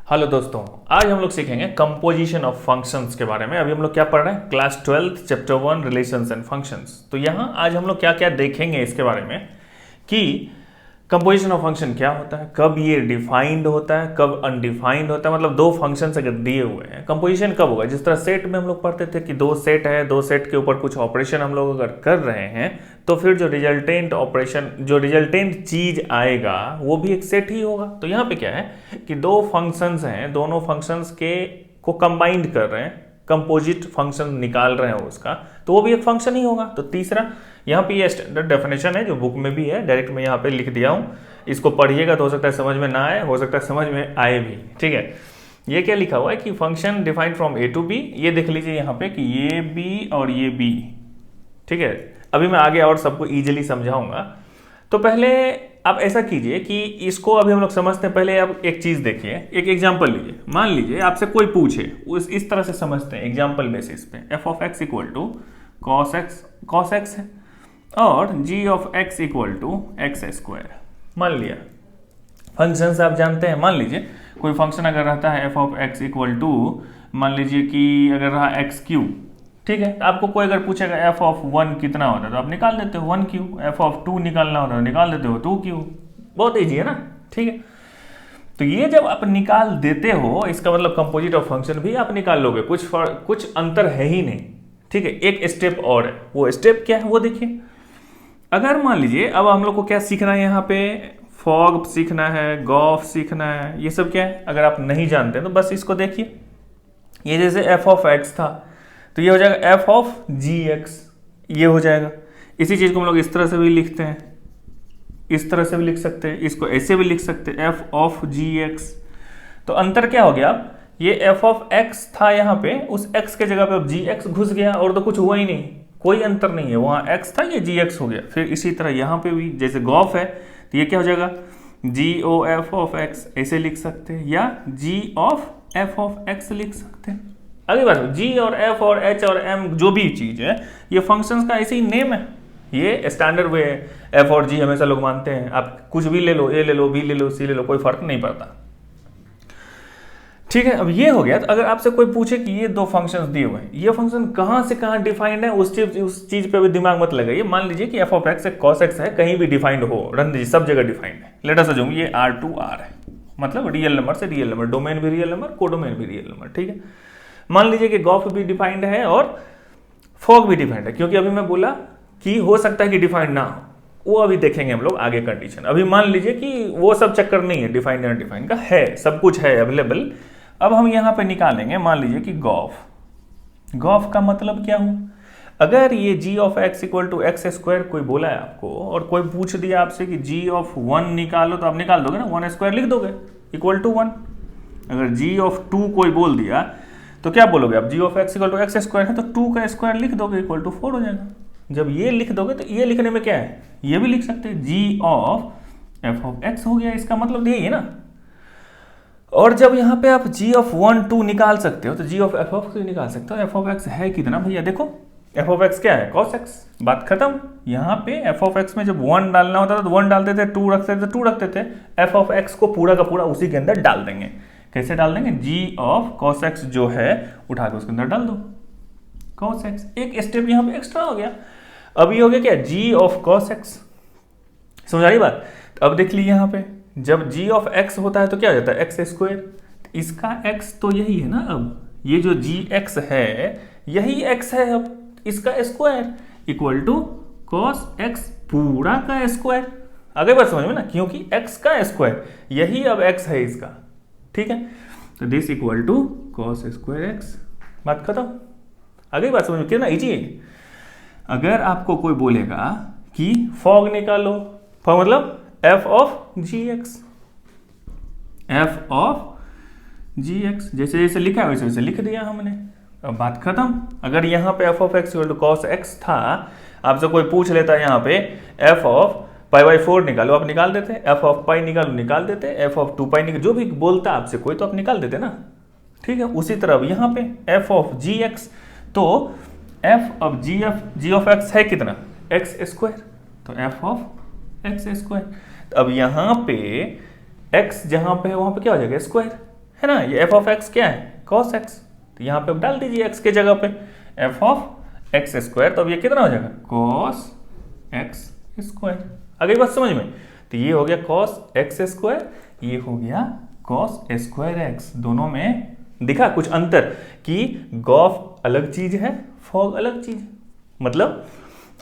Hello दोस्तों, आज हम लोग सीखेंगे कंपोजिशन ऑफ फंक्शंस के बारे में। अभी हम लोग क्या पढ़ रहे हैं? Class 12 chapter 1 relations and functions. तो यहाँ आज हम लोग क्या क्या देखेंगे इसके बारे में कि कंपोजिशन ऑफ फंक्शन क्या होता है, कब ये डिफाइंड होता है, कब अनडिफाइंड होता है। मतलब दो फंक्शंस अगर दिए हुए हैं, कंपोजिशन कब होगा। जिस तरह सेट में हम लोग पढ़ते थे कि दो सेट है, दो सेट के ऊपर कुछ ऑपरेशन हम लोग अगर कर रहे हैं तो फिर जो रिजल्टेंट ऑपरेशन, जो रिजल्टेंट चीज आएगा वो भी एक सेट ही होगा। तो यहाँ पे क्या है कि दो फंक्शंस हैं, दोनों फंक्शंस के को कंबाइंड कर रहे हैं, कंपोजिट फंक्शन निकाल रहे हैं उसका, तो वो भी एक फंक्शन ही होगा। तो तीसरा, यहाँ पे ये स्टैंडर्ड डेफिनेशन है जो बुक में भी है, डायरेक्ट मैं यहाँ पे लिख दिया हूँ। इसको पढ़िएगा तो हो सकता है समझ में ना आए, हो सकता है समझ में आए भी। ठीक है, ये क्या लिखा हुआ है कि function defined from A to B. ये देख लीजिए यहाँ पे कि ये बी और ये बी। ठीक है, अभी मैं आगे और सबको इजीली समझाऊंगा। तो पहले आप ऐसा कीजिए कि इसको अभी हम लोग समझते हैं। पहले आप एक चीज देखिए, एक एग्जांपल लीजिए। मान लीजिए आपसे कोई पूछे, उस इस तरह से समझते हैं एग्जांपल बेसिस पे। F of x equal to cos X है और G of x equal to X square. मान लिया फंक्शन आप जानते हैं। मान लीजिए कोई फंक्शन अगर रहता है f of x equal to, मान लीजिए कि अगर रहा एक्स क्यूब। ठीक है, आपको कोई अगर पूछेगा एफ ऑफ 1 कितना होता है तो आप निकाल देते हो 1 क्यूब। एफ ऑफ 2 निकालना होता है तो निकाल देते हो 2 क्यूब। बहुत ईजी है ना। ठीक है, तो ये जब आप निकाल देते हो, इसका मतलब कंपोजिट ऑफ फंक्शन भी आप निकाल लोगे। कुछ अंतर है ही नहीं। ठीक है, एक स्टेप और है। वो स्टेप क्या है वो देखिए। अगर मान लीजिए अब हम लोग को क्या सीखना है, यहाँ पे फॉग सीखना है, गॉफ सीखना है, ये सब क्या है अगर आप नहीं जानते तो बस इसको देखिए। ये जैसे एफ ऑफ एक्स था तो ये हो जाएगा एफ ऑफ जी एक्स, ये हो जाएगा। इसी चीज को हम लोग इस तरह से भी लिखते हैं, इस तरह से भी लिख सकते हैं, इसको ऐसे भी लिख सकते हैं एफ ऑफ जी एक्स। तो अंतर क्या हो गया? ये एफ ऑफ एक्स था यहाँ पे, उस एक्स के जगह पे अब जी एक्स घुस गया और तो कुछ हुआ ही नहीं, कोई अंतर नहीं है। वहां एक्स था, ये जी एक्स हो गया। फिर इसी तरह यहाँ पे भी जैसे गॉफ है तो ये क्या हो जाएगा जी ओ एफ ऑफ एक्स, ऐसे लिख सकते हैं, या जी ऑफ एफ ऑफ एक्स लिख सकते हैं। अगली बात, जी और एफ और एच और एम जो भी चीज है ये फंक्शंस का ऐसे ही नेम है। ये स्टैंडर्ड वे है। एफ और जी हमेशा लोग मानते हैं। आप कुछ भी ले लो, ए ले लो, बी ले लो, सी ले लो, कोई फर्क नहीं पड़ता। ठीक है, अब ये हो गया। तो अगर आपसे कोई पूछे कि ये दो फंक्शंस दिए हुए हैं, ये फंक्शन कहां से कहां डिफाइंड है, उस चीज पे भी दिमाग मत लगाइए। मान लीजिए कि एफ ऑफ एक्स एक कॉस एक्स है, कहीं भी डिफाइंड हो, रन दीजिए, सब जगह डिफाइंड है। लेट अस अज्यूम ये आर टू आर है, मतलब रियल नंबर से रियल नंबर, डोमेन भी रियल नंबर, कोडोमेन भी रियल नंबर। ठीक है, मान लीजिए कि गॉफ भी डिफाइंड है और फॉग भी डिफाइंड है, क्योंकि अभी मैं बोला कि हो सकता है कि डिफाइंड ना हो, वो अभी देखेंगे हम लोग आगे कंडीशन। अभी मान लीजिए कि वो सब चक्कर नहीं है, डिफाइंड या डिफाइंड का है, सब कुछ है अवेलेबल। अब हम यहां पे निकालेंगे, मान लीजिए कि गॉफ का मतलब क्या हुआ। अगर ये G of x equal to X square कोई बोला है आपको, और कोई पूछ दिया आपसे कि जी ऑफ 1 निकालो, तो आप निकाल दोगे ना, 1 स्क्वायर लिख दोगे इक्वल टू 1। अगर जी ऑफ 2 कोई बोल दिया तो क्या बोलोगे आप, G of x equal to X square है तो 2 का स्क्वायर लिख दोगे इक्वल टू 4 हो जाएगा। जब ये लिख दोगे तो ये लिखने में क्या है, ये भी लिख सकते हैं जी ऑफ एफ ऑफ एक्स हो गया। इसका मतलब यही है ना। और जब यहाँ पे आप जी ऑफ 1 2 निकाल सकते हो तो जी ऑफ एफ ऑफ एक्स निकाल सकते हो। एफ ऑफ एक्स है कितना भैया, देखो एफ ऑफ एक्स क्या है, कॉस एक्स, बात खत्म। यहाँ पे एफ ऑफ एक्स में जब 1 डालना होता था तो 1 डालते थे, 2 रखते थे 2 रखते थे। एफ ऑफ एक्स को पूरा का पूरा उसी के अंदर डाल देंगे। कैसे डाल देंगे, जी ऑफ कॉस एक्स जो है उठा के उसके अंदर डाल दो, कॉस एक्स। एक स्टेप यहाँ पे एक्स्ट्रा हो गया। अभी हो गया क्या, जी ऑफ कॉस एक्स। समझ आ रही बात। तो अब देख लीजिए यहाँ पे जब जी ऑफ एक्स होता है तो क्या हो जाता है, एक्स स्क्वायर। इसका एक्स तो यही है ना, अब ये जो जी एक्स है यही एक्स है, अब इसका square equal to cos x पूरा का स्क्वायर। आगे बात समझ में ना, क्योंकि एक्स का स्क्वायर यही अब एक्स है इसका। ठीक है, तो this equal to cos square x, बात खत्म। आगे बात समझ में, कितना इजी है। अगर आपको कोई बोलेगा कि फॉग निकालो, फॉग मतलब f of g x, f of g x, जैसे जैसे लिखा है वैसे वैसे लिख दिया हमने, अब बात खत्म। अगर यहाँ पे F of x equal to cos x था, आपसे कोई पूछ लेता है यहाँ पे एफ ऑफ पाई बाई 4 निकालो, आप निकाल देते। एफ ऑफ पाई निकालो, निकाल देते। एफ ऑफ 2 पाई निकालो, जो भी बोलता है आपसे कोई तो आप निकाल देते ना। ठीक है, उसी तरह यहाँ पे एफ ऑफ जी एक्स, तो f of g of x है कितना, एक्स स्क्वायर, तो एफ ऑफ एक्स स्क्वायर। अब यहाँ पे x जहां पे है वहां पे क्या हो जाएगा, स्क्वायर। है ना, ये एफ ऑफ एक्स क्या है, कॉस एक्स, तो यहाँ पे डाल दीजिए एक्स के जगह पे एफ ऑफ एक्स स्क्वायर, तो अब ये कितना हो जाएगा कॉस एक्स स्क्वायर। आ गई बात समझ में, तो ये हो गया कॉस एक्स स्क्वायर, ये हो गया कॉस स्क्वायर एक्स। दोनों में दिखा कुछ अंतर कि गॉफ अलग चीज है, फॉग अलग चीज है। मतलब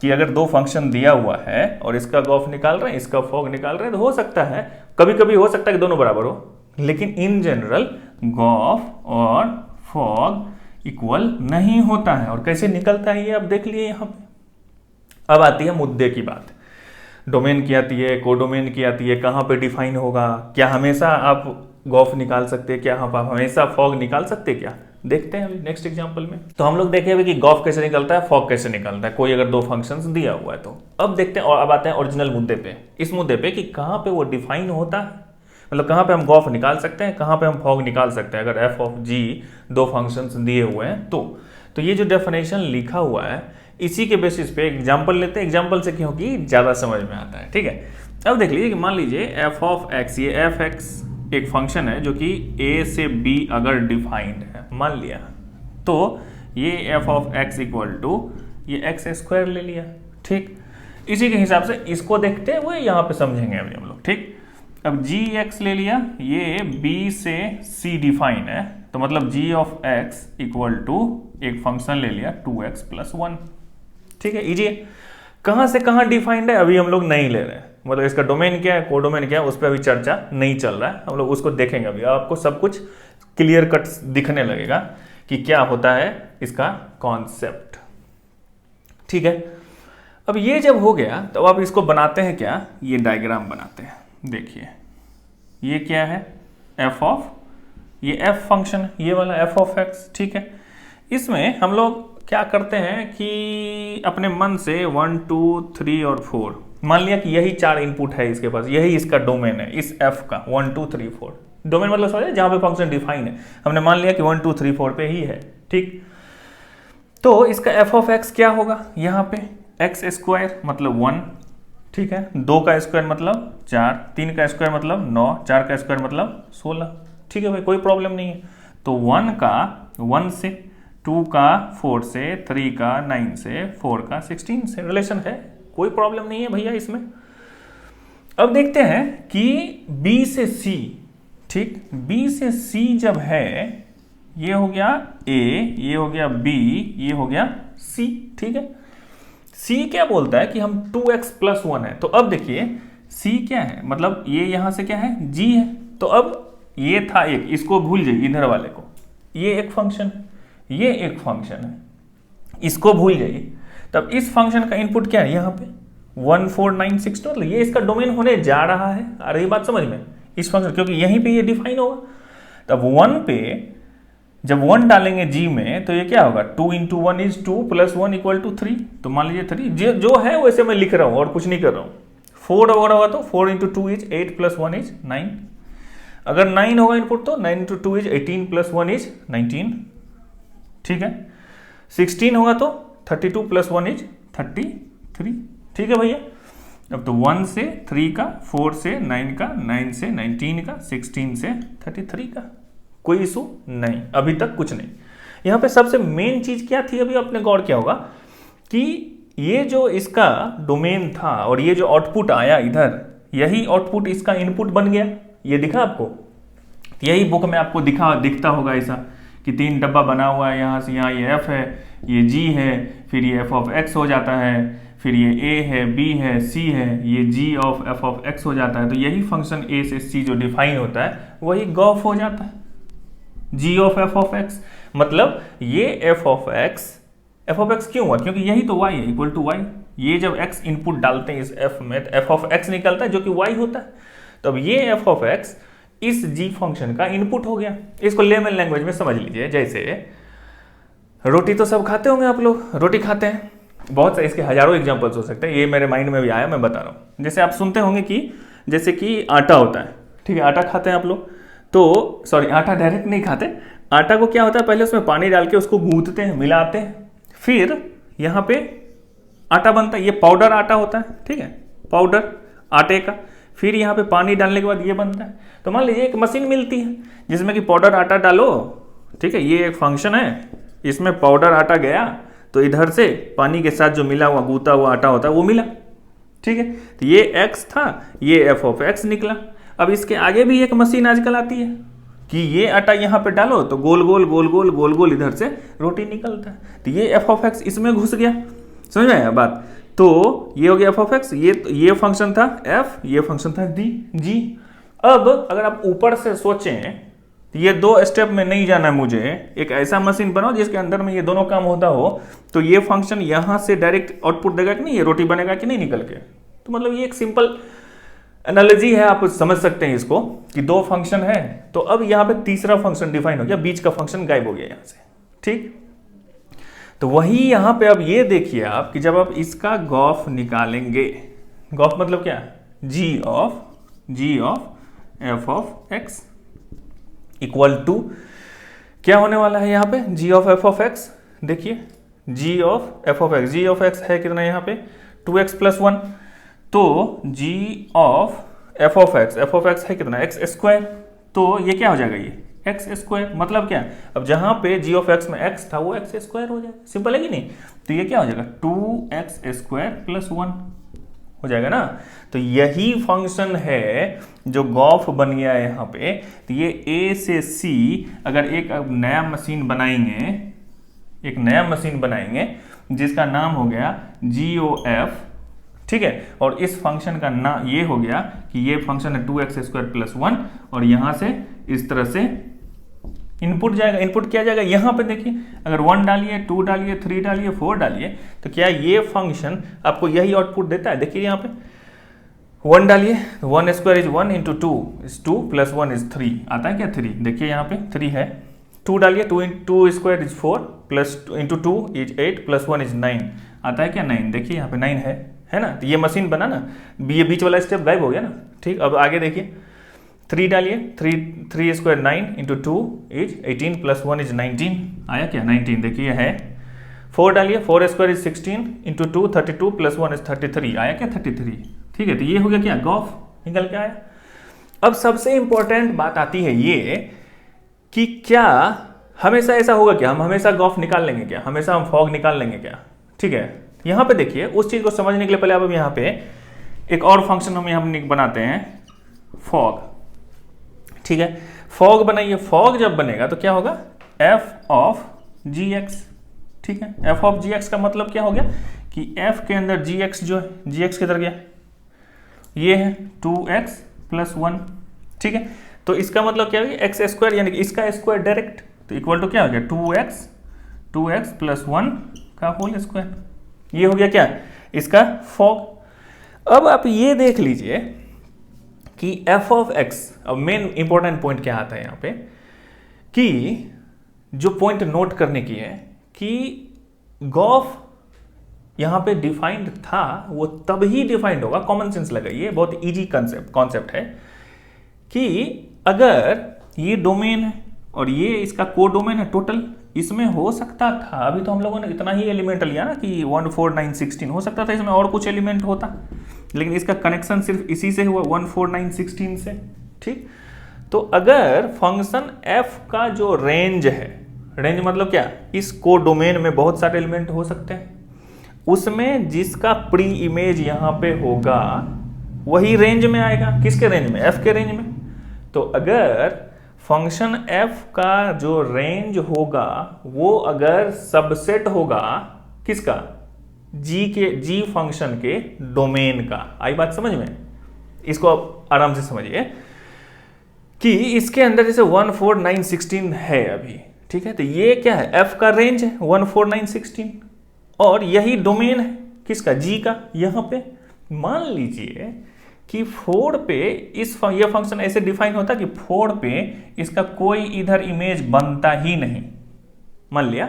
कि अगर दो फंक्शन दिया हुआ है और इसका गॉफ निकाल रहे हैं, इसका फॉग निकाल रहे हैं, तो हो सकता है कभी कभी हो सकता है कि दोनों बराबर हो, लेकिन इन जनरल गॉफ और फॉग इक्वल नहीं होता है। और कैसे निकलता है ये आप देख लिए यहां पे। अब आती है मुद्दे की बात, डोमेन की आती है, कोडोमेन की आती है, कहां पे डिफाइन होगा, क्या हमेशा आप गॉफ निकाल सकते हैं, क्या आप हमेशा फॉग निकाल सकते हैं, क्या देखते हैं अभी नेक्स्ट एग्जांपल में। तो हम लोग देखे अभी कि गॉफ कैसे निकलता है, फॉग कैसे निकलता है, कोई अगर दो फंक्शंस दिया हुआ है तो। अब देखते हैं, और अब आते हैं ओरिजिनल मुद्दे पे, इस मुद्दे पे कि कहां पे वो डिफाइन होता है, मतलब कहां पे हम गॉफ निकाल सकते हैं, कहां पे हम फॉग निकाल सकते हैं अगर एफ ऑफ जी दो फंक्शंस दिए हुए हैं तो ये जो डेफिनेशन लिखा हुआ है इसी के बेसिस पे एग्जांपल लेते हैं, एग्जांपल से क्योंकि ज्यादा समझ में आता है। ठीक है, अब देख लीजिए कि मान लीजिए एफ ऑफ एक्स, ये एफ एक्स एक फंक्शन है जो कि ए से बी अगर डिफाइंड है मान लिया, तो ये f of x equal to ये एक्स स्क्वायर ले लिया। ठीक, इसी के हिसाब से इसको देखते हुए यहाँ पे समझेंगे अभी हम लोग। ठीक, अब जी एक्स ले लिया, ये बी से सी डिफाइन है, तो मतलब जी ऑफ एक्स इक्वल टू एक फंक्शन ले लिया 2x प्लस 1। ठीक है, इजी है। कहां से कहां डिफाइंड है अभी हम लोग नहीं ले रहे हैं, मतलब इसका डोमेन क्या है, कोडोमेन क्या है, उस पर अभी चर्चा नहीं चल रहा है, हम लोग उसको देखेंगे अभी। आपको सब कुछ क्लियर कट दिखने लगेगा कि क्या होता है इसका कॉन्सेप्ट। ठीक है, अब ये जब हो गया तो आप इसको बनाते हैं क्या, ये डायग्राम बनाते हैं। देखिए ये क्या है, एफ ऑफ, ये एफ फंक्शन, ये वाला एफ ऑफ एक्स। ठीक है, इसमें हम लोग क्या करते हैं कि अपने मन से 1 2 3 और 4 मान लिया कि यही 4 इनपुट है इसके पास, यही इसका डोमेन है इस एफ का 1 2 3 4। डोमेन मतलब समझे जहां पे फंक्शन डिफाइन है, हमने मान लिया कि 1 2 3 4 पे ही है। ठीक, तो इसका एफ ऑफ एक्स क्या होगा, यहाँ पे एक्स स्क्वायर मतलब 1। ठीक है, 2 का स्क्वायर मतलब 4, 3 का स्क्वायर मतलब 9, 4 का स्क्वायर मतलब 16। ठीक है भाई, कोई प्रॉब्लम नहीं है। तो 1 का 1 से, 2 का 4 से, 3 का 9 से, 4 का 16 से रिलेशन है, कोई प्रॉब्लम नहीं है भैया इसमें। अब देखते हैं कि B से C, ठीक, B से C जब है, ये हो गया A, ये हो गया B, ये हो गया C। ठीक है, C क्या बोलता है कि हम 2x प्लस 1 है, तो अब देखिए C क्या है, मतलब ये यहां से क्या है, G है, तो अब ये था एक, इसको भूल जाइए इधर वाले को, ये एक फंक्शन है, ये एक फंक्शन है, इसको भूल जाइए। तब इस फंक्शन का इनपुट क्या है यहाँ पे 1496, मतलब ये इसका डोमेन होने जा रहा है। आ रही बात समझ में, इस फंक्शन, क्योंकि यहीं पे ये डिफाइन होगा। तब 1 पे जब 1 डालेंगे g में, तो ये क्या होगा 2 into 1 is 2 plus 1 equal to 3। तो मान लीजिए 3 जो है वैसे मैं लिख रहा हूं और कुछ नहीं कर रहा हूं। 4 अगर होगा तो 4 इंटू 2 इज 8 प्लस 1 इज 9। अगर 9 होगा इनपुट तो 9 इंटू 2 इज 18 प्लस 1 इज 19। ठीक है, 16 होगा तो 32 प्लस 1 इज 33। ठीक है भैया, अब तो 1 से 3 का, 4 से 9 का, 9 से 19 का, 16 से 33 का, कोई इशू नहीं, अभी तक कुछ नहीं। यहां पे सबसे मेन चीज क्या थी, अभी आपने गौर किया होगा कि ये जो इसका डोमेन था और ये जो आउटपुट आया इधर, यही आउटपुट इसका इनपुट बन गया। ये दिखा आपको, यही बुक में आपको दिखता होगा ऐसा कि 3 डब्बा बना हुआ है, यहाँ से यहाँ ये एफ है, ये जी है, फिर ये एफ ऑफ एक्स हो जाता है, फिर ये ए है, बी है, सी है, ये G of F of x हो जाता है। तो यही फंक्शन ए से सी जो डिफाइन होता है वही गॉफ हो जाता है, जी ऑफ एफ ऑफ एक्स। मतलब ये एफ ऑफ एक्स क्यों हुआ, क्योंकि यही तो वाई है, इक्वल टू वाई। ये जब एक्स इनपुट डालते हैं इस एफ में तो एफ ऑफ एक्स निकलता है जो कि वाई होता है। तब ये एफ ऑफ एक्स इस जी फंक्शन का इनपुट हो गया। इसको लेमन लैंग्वेज में समझ लीजिए, जैसे रोटी तो सब खाते होंगे आप लोग, रोटी खाते हैं, बहुत सारे इसके हजारों एग्जांपल्स हो सकते हैं, ये मेरे माइंड में भी आया, मैं बता रहा हूँ। जैसे आप सुनते होंगे कि जैसे कि आटा होता है, ठीक है, आटा खाते हैं आप लोग, तो सॉरी आटा डायरेक्ट नहीं खाते, आटा को क्या होता है पहले उसमें पानी डाल के उसको गूंथते हैं, मिलाते हैं, फिर यहाँ पे आटा बनता है, ये पाउडर आटा होता है, ठीक है, पाउडर आटे का। फिर यहाँ पे पानी डालने के बाद ये बनता है। तो मान लीजिए एक मशीन मिलती है जिसमें कि पाउडर आटा डालो, ठीक है, ये एक फंक्शन है, इसमें पाउडर आटा गया तो इधर से पानी के साथ जो मिला हुआ गूंथा हुआ आटा होता है वो मिला, ठीक है। तो ये x था, ये f ऑफ x निकला। अब इसके आगे भी एक मशीन आजकल आती है कि ये आटा यहाँ पे डालो तो गोल गोल गोल गोल गोल गोल इधर से रोटी निकलता है। तो ये f ऑफ x इसमें घुस गया, समझ में आया बात। तो ये हो गया f ऑफ x, ये फंक्शन था f, ये फंक्शन था g। अब अगर आप ऊपर से सोचें तो ये दो स्टेप में नहीं जाना है मुझे, एक ऐसा मशीन बनाओ जिसके अंदर में ये दोनों काम होता हो, तो ये फंक्शन यहाँ से डायरेक्ट आउटपुट देगा कि नहीं, ये रोटी बनेगा कि नहीं निकल के। तो मतलब ये एक सिंपल एनालॉजी है, आप समझ सकते हैं इसको कि दो फंक्शन है। तो अब यहाँ पे तीसरा फंक्शन डिफाइन हो गया, बीच का फंक्शन गायब हो गया यहाँ से, ठीक। तो वही यहाँ पे अब ये देखिए आप कि जब आप इसका गॉफ निकालेंगे, गॉफ मतलब क्या, g of f of x equal to क्या होने वाला है यहाँ पे, g of f of x। देखिए g of f of x, g of x है कितना यहाँ पे 2x प्लस 1, तो g of f of x है कितना x स्क्वायर, तो ये क्या हो जाएगा, ये एक्स स्क्वायर। मतलब क्या, अब जहां पे g ऑफ x में x था वो x स्क्वायर हो जाएगा, सिंपल है कि नहीं। तो ये क्या हो जाएगा 2x स्क्वायर प्लस 1 हो जाएगा ना। तो यही फंक्शन है जो गॉफ बन गया है यहाँ पे। तो ये a से c अगर एक नया मशीन बनाएंगे, जिसका नाम हो गया GOF, ठीक है, और इस फंक्शन का नाम ये हो गया कि ये फंक्शन है 2x स्क्वायर प्लस 1, और यहां से इस तरह से इनपुट जाएगा। इनपुट क्या जाएगा, यहां पे देखिए अगर 1 डालिए, 2 डालिए, 3 डालिए, 4 डालिए, तो क्या ये फंक्शन आपको यही आउटपुट देता है। देखिए यहाँ पे 1 डालिए, 1 square is 1 into 2 is 2 plus 1 is 3, आता है क्या 3, देखिए यहाँ पे 3 है। 2 डालिए, 2 square is 4 plus into 2 is 8 plus 1 is 9, आता है क्या 9, देखिए यहाँ पे 9 है ना। तो ये मशीन बना ना, ये बीच वाला स्टेप गायब हो गया ना, ठीक। अब आगे देखिए 3 डालिए, 3 square 9 into 2 is 18 plus 1 is 19, आया क्या 19, देखिए है। 4 डालिए, 4 square is 16 into 2 32 plus 1 is 33, आया क्या 33, ठीक है। तो ये हो गया क्या, गॉफ निकल के आया। अब सबसे इंपॉर्टेंट बात आती है ये कि क्या हमेशा ऐसा होगा क्या, हम हमेशा गॉफ निकाल लेंगे क्या, हमेशा हम फॉग निकाल लेंगे क्या, ठीक है। यहाँ पे देखिए उस चीज को समझने के लिए पहले अब यहाँ पे एक और फंक्शन हम यहाँ बनाते हैं फॉग, ठीक है। फॉग बनाइए, फॉग जब बनेगा तो क्या होगा f ऑफ gx, ठीक है। f ऑफ gx का मतलब क्या हो गया कि f के अंदर gx जो है, gx किधर गया, ये है 2x प्लस 1, ठीक है। तो इसका मतलब क्या है एक्स स्क्वायर, यानी कि इसका स्क्वायर डायरेक्ट, तो इक्वल टू क्या हो गया 2x प्लस 1 का होल स्क्वायर, ये हो गया क्या इसका फॉग। अब आप ये देख लीजिए कि f ऑफ x, अब मेन इंपॉर्टेंट पॉइंट क्या आता है यहाँ पे कि जो पॉइंट नोट करने की है कि गॉफ यहाँ पे डिफाइंड था, वो तब ही डिफाइंड होगा, कॉमन सेंस लगाइए, बहुत इजी कॉन्सेप्ट है कि अगर ये डोमेन है और ये इसका को डोमेन है टोटल, इसमें हो सकता था, अभी तो हम लोगों ने इतना ही एलिमेंट लिया ना कि 1 4 9 16, हो सकता था इसमें और कुछ एलिमेंट होता, लेकिन इसका कनेक्शन सिर्फ इसी से हुआ 1 4 9 16 से, ठीक। तो अगर फंक्शन f का जो रेंज है, रेंज मतलब क्या, इस को डोमेन में बहुत सारे एलिमेंट हो सकते हैं, उसमें जिसका प्री इमेज यहाँ पे होगा वही रेंज में आएगा, किसके रेंज में, f के रेंज में। तो अगर फंक्शन f का जो रेंज होगा वो अगर सबसेट होगा किसका, g फंक्शन के डोमेन का, आई बात समझ में, इसको आप आराम से समझिए कि इसके अंदर जैसे 1 4 9 16 है अभी, ठीक है। तो ये क्या है, f का रेंज है 1 4 9 16, और यही डोमेन है किसका, g का। यहां पे मान लीजिए कि 4 पे ये फंक्शन ऐसे डिफाइन होता कि 4 पे इसका कोई इधर इमेज बनता ही नहीं, मान लिया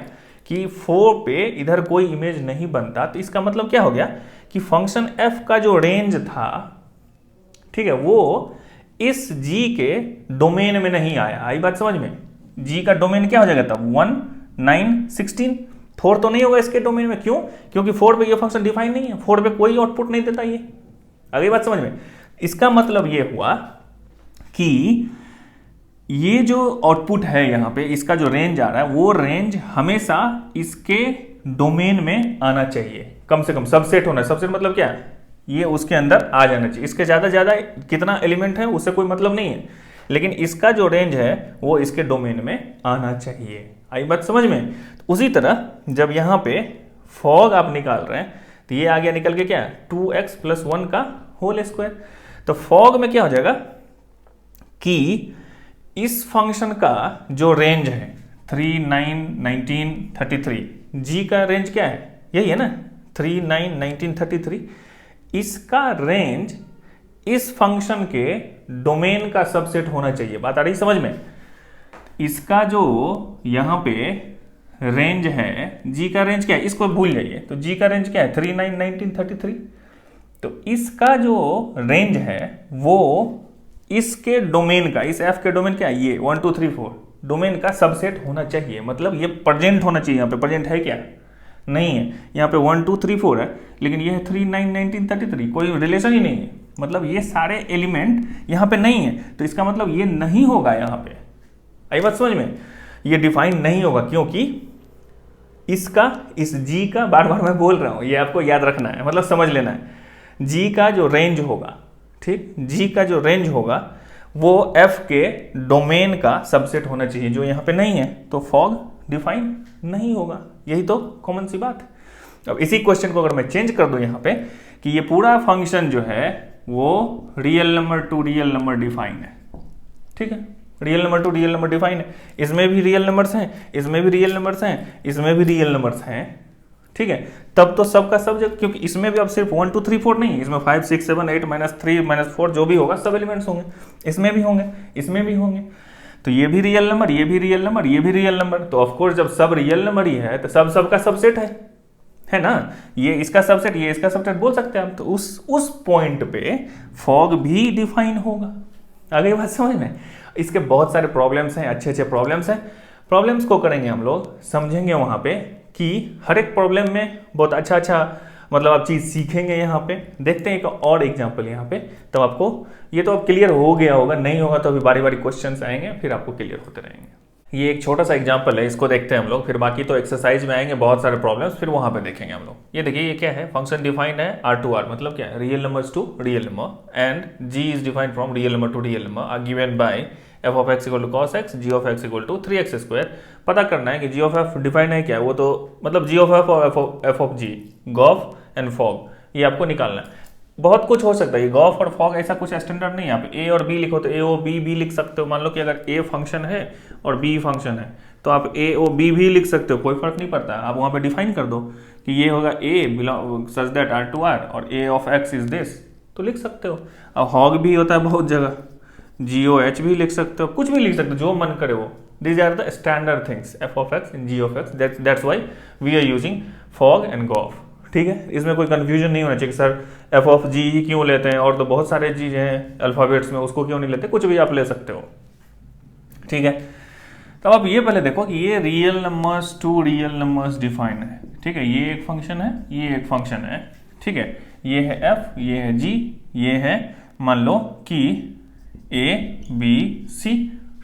कि 4 पे इधर कोई इमेज नहीं बनता, तो इसका मतलब क्या हो गया कि फंक्शन f का जो रेंज था, ठीक है, वो इस g के डोमेन में नहीं आया, आई बात समझ में। g का डोमेन क्या हो जाएगा तब 1 9 16, 4 तो नहीं होगा इसके डोमेन में, क्यों, क्योंकि 4 पे ये फंक्शन डिफाइन नहीं है, 4 पे कोई आउटपुट नहीं देता ये, अगली बात समझ में। इसका मतलब ये हुआ कि ये जो आउटपुट है यहाँ पे, इसका जो रेंज आ रहा है वो रेंज हमेशा इसके डोमेन में आना चाहिए, कम से कम सबसेट होना है। सबसेट मतलब क्या है, ये उसके अंदर आ जाना चाहिए। इसके ज़्यादा कितना एलिमेंट है उससे कोई मतलब नहीं है, लेकिन इसका जो रेंज है वो इसके डोमेन में आना चाहिए। आई बात समझ में? तो उसी तरह जब यहाँ पे फॉग आप निकाल रहे हैं तो ये आ गया निकल के क्या, 2x + 1 का होल स्क्वायर। तो फॉग में क्या हो जाएगा कि इस फंक्शन का जो रेंज है 3, 9, 19, 33, जी का रेंज क्या है, यही है ना, 3, 9, 19, 33। इसका रेंज इस फंक्शन के डोमेन का सबसेट होना चाहिए। बात आ रही समझ में? इसका जो यहाँ पे रेंज है, जी का रेंज क्या है, इसको भूल जाइए। तो जी का रेंज क्या है, 3, 9, 19, 33। तो इसका जो रेंज है वो इसके डोमेन का, इस एफ के डोमेन क्या है, ये 1, 2, 3, 4 डोमेन का सबसेट होना चाहिए। मतलब ये प्रेजेंट होना चाहिए। यहाँ पे प्रेजेंट है क्या, नहीं है। यहाँ पे 1, 2, 3, 4 है, लेकिन ये है 3, 9, 19, 33, कोई रिलेशन ही नहीं है। मतलब ये सारे एलिमेंट यहाँ पे नहीं है, तो इसका मतलब ये नहीं होगा यहाँ पे। आई बात समझ में? ये डिफाइन नहीं होगा, क्योंकि इसका, इस जी का, बार बार मैं बोल रहा हूँ, ये आपको याद रखना है, मतलब समझ लेना है। जी का जो रेंज होगा, ठीक, जी का जो रेंज होगा वो एफ के डोमेन का सबसेट होना चाहिए, जो यहाँ पे नहीं है, तो फॉग डिफाइन नहीं होगा। यही तो कॉमन सी बात है। अब इसी क्वेश्चन को अगर मैं चेंज कर दूं यहाँ पे कि ये पूरा फंक्शन जो है वो real number to real number define है, ठीक है, real number to real number define है। इसमें भी रियल नंबर्स हैं, इसमें भी रियल नंबर्स हैं, इसमें भी रियल नंबर्स हैं, ठीक है। तब तो सबका सब जगह, क्योंकि इसमें भी अब सिर्फ 1, 2, 3, 4 नहीं है, इसमें 5, 6, 7, 8, -3, -4 जो भी होगा सब एलिमेंट्स होंगे, इसमें भी होंगे, इसमें भी होंगे। तो ये भी रियल नंबर, ये भी रियल नंबर, ये भी रियल नंबर। तो ऑफकोर्स जब सब रियल नंबर ही है तो सब सबका सबसेट है ना। ये इसका सबसेट, ये इसका सबसेट बोल सकते हैं हम। तो उस पॉइंट पे फॉग भी डिफाइन होगा। आ गई बात समझ में? इसके बहुत सारे प्रॉब्लम्स हैं, अच्छे अच्छे प्रॉब्लम्स हैं। प्रॉब्लम्स को करेंगे हम लोग, समझेंगे वहां पे कि हर एक प्रॉब्लम में बहुत अच्छा मतलब आप चीज सीखेंगे। यहाँ पे देखते हैं एक और एग्जांपल यहाँ पे, तब आपको ये तो अब क्लियर हो गया होगा, नहीं होगा तो अभी बारी बारी क्वेश्चंस आएंगे, फिर आपको क्लियर होते रहेंगे। ये एक छोटा सा एग्जांपल है, इसको देखते हैं हम लोग, फिर बाकी तो एक्सरसाइज में आएंगे बहुत सारे प्रॉब्लम्स, फिर वहां पे देखेंगे हम लोग। ये देखिए, ये क्या है, फंक्शन डिफाइंड है R to R, मतलब क्या है, real numbers to real number, and G is defined from real number to real number, R given by f of x = cos x, g of x = 3x²। पता करना है कि g of f defined है क्या, वो तो मतलब g of f और f of g, gof and fog, ये आपको निकालना है। बहुत कुछ हो सकता है, ये गॉफ और फॉग ऐसा कुछ स्टैंडर्ड नहीं है। आप a और b लिखो तो a o b b लिख सकते हो। मान लो कि अगर a फंक्शन है और b फंक्शन है तो आप a o b भी लिख सकते हो, कोई फर्क नहीं पड़ता। आप वहां पे डिफाइन कर दो कि ये होगा a belong such that R to R और a of x is this, तो लिख सकते हो। अब हॉग भी होता है बहुत जगह, GOH भी लिख सकते हो, कुछ भी लिख सकते हो, जो मन करे वो। These are the standard things, f of x and g of x, that's why we are using fog and goff, ठीक है। इसमें कोई कंफ्यूजन नहीं होना चाहिए कि सर f of g ही क्यों लेते हैं, और तो बहुत सारे चीजें हैं अल्फाबेट्स में, उसको क्यों नहीं लेते, कुछ भी आप ले सकते हो, ठीक है। तो आप ये पहले देखो कि ये real numbers to real numbers define है, ठीक है। ये एक फंक्शन है, ये एक फंक्शन है, ठीक है। ये है f, ये है g, ये है मान लो कि A B C,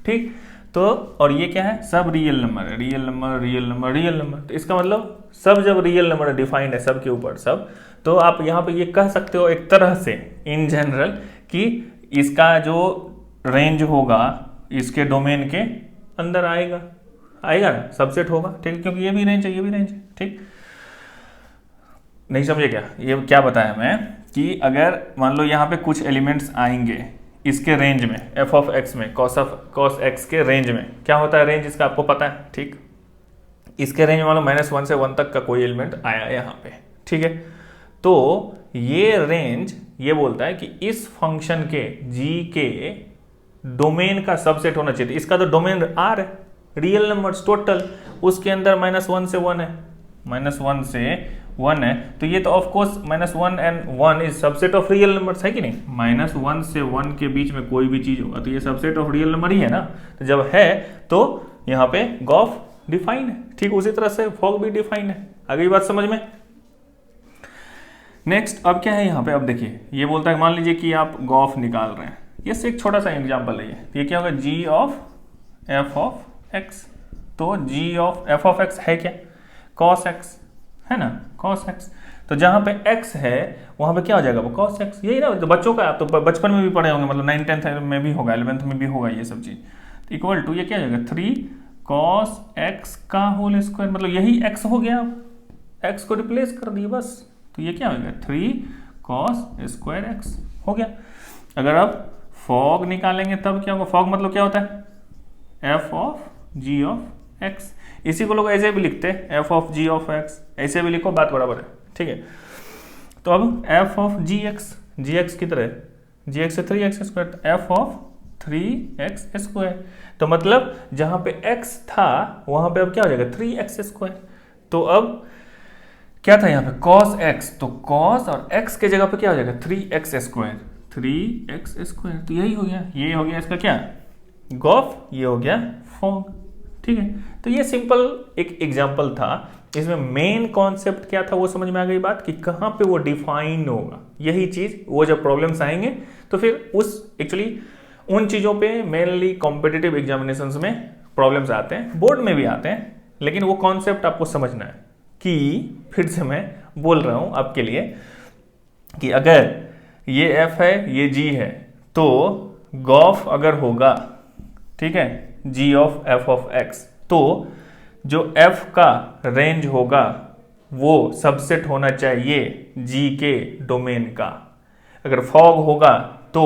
ठीक। तो और ये क्या है, सब रियल नंबर है, real number real number real number. तो इसका मतलब सब जब रियल नंबर डिफाइंड है सब के ऊपर सब, तो आप यहाँ पे ये कह सकते हो एक तरह से इन जनरल कि इसका जो रेंज होगा इसके डोमेन के अंदर आएगा ना, सबसेट होगा, ठीक। क्योंकि ये भी रेंज है, ये भी रेंज है, ठीक। नहीं समझे क्या? ये क्या बताया मैं कि अगर मान लो यहाँ पे कुछ एलिमेंट्स आएंगे इसके रेंज में, f of x में, cos x के रेंज में, क्या होता है रेंज इसका आपको पता है, ठीक। इसके रेंज मान लो -1 से 1 तक का कोई एलिमेंट आया यहाँ पे, ठीक है। तो ये रेंज ये बोलता है कि इस फंक्शन के g के डोमेन का सबसेट होना चाहिए। इसका तो डोमेन R है, रियल नंबर्स टोटल, उसके अंदर -1 से 1 है, -1 से 1 है, तो ये तो of course -1 and 1 is subset of real numbers, है कि नहीं। -1 से 1 के बीच में कोई भी चीज होगा तो ये सबसेट ऑफ रियल नंबर ही है ना। तो जब है तो यहाँ पे गॉफ डिफाइन है, ठीक। उसी तरह से फॉग भी डिफाइन है। आ गई बात समझ में? नेक्स्ट अब क्या है यहाँ पे, अब देखिए ये बोलता है मान लीजिए कि आप गॉफ निकाल रहे हैं, ये से एक छोटा सा एग्जांपल है ये क्या होगा, g of f of x। तो g of f of x है क्या, cos x है ना, cos x। तो जहां पे x है वहां पे क्या हो जाएगा, वो cos x, यही ना। तो बच्चों का आप तो बचपन में भी पढ़े होंगे, मतलब 9th 10th में भी होगा, 11th में भी होगा ये सब चीज। इक्वल टू ये क्या हो जाएगा 3 cos x का होल स्क्वायर, मतलब यही x हो गया, x को रिप्लेस कर दिए बस। तो ये क्या हो गया 3 cos स्क्वायर x हो गया। अगर आप फॉग निकालेंगे तब क्या होगा, फॉग मतलब क्या होता है f of g of x। इसी को लोग ऐसे भी लिखते हैं f of g of x, ऐसे भी लिखो बात बराबर है, ठीक है। तो अब f ऑफ gx की तरह gx से 3x square, f of 3x square. तो मतलब जहां पे x था वहां पे अब क्या हो जाएगा 3x स्क्वायर। तो अब क्या था यहाँ पे cos x, तो cos और x के जगह पे क्या हो जाएगा 3x स्क्वायर, 3x स्क्वायर। तो यही हो गया, ये हो गया इसका क्या गॉफ, ये हो गया फॉग, ठीक है। तो ये सिंपल एक एग्जांपल था, इसमें मेन कॉन्सेप्ट क्या था वो समझ में आ गई बात, कि कहाँ पे वो डिफाइन होगा। यही चीज वो जब प्रॉब्लम्स आएंगे तो फिर उस एक्चुअली उन चीजों पे मेनली कॉम्पिटिटिव एग्जामिनेशंस में प्रॉब्लम्स आते हैं, बोर्ड में भी आते हैं, लेकिन वो कॉन्सेप्ट आपको समझना है। कि फिर से मैं बोल रहा हूं आपके लिए कि अगर ये f है ये g है, तो गॉफ अगर होगा, ठीक है, g of f of x, तो जो f का रेंज होगा वो सबसेट होना चाहिए g के डोमेन का। अगर फॉग होगा तो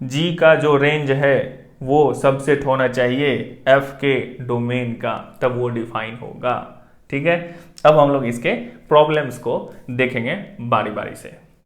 g का जो रेंज है वो सबसेट होना चाहिए f के डोमेन का, तब वो डिफाइन होगा, ठीक है। अब हम लोग इसके प्रॉब्लम्स को देखेंगे बारी बारी से।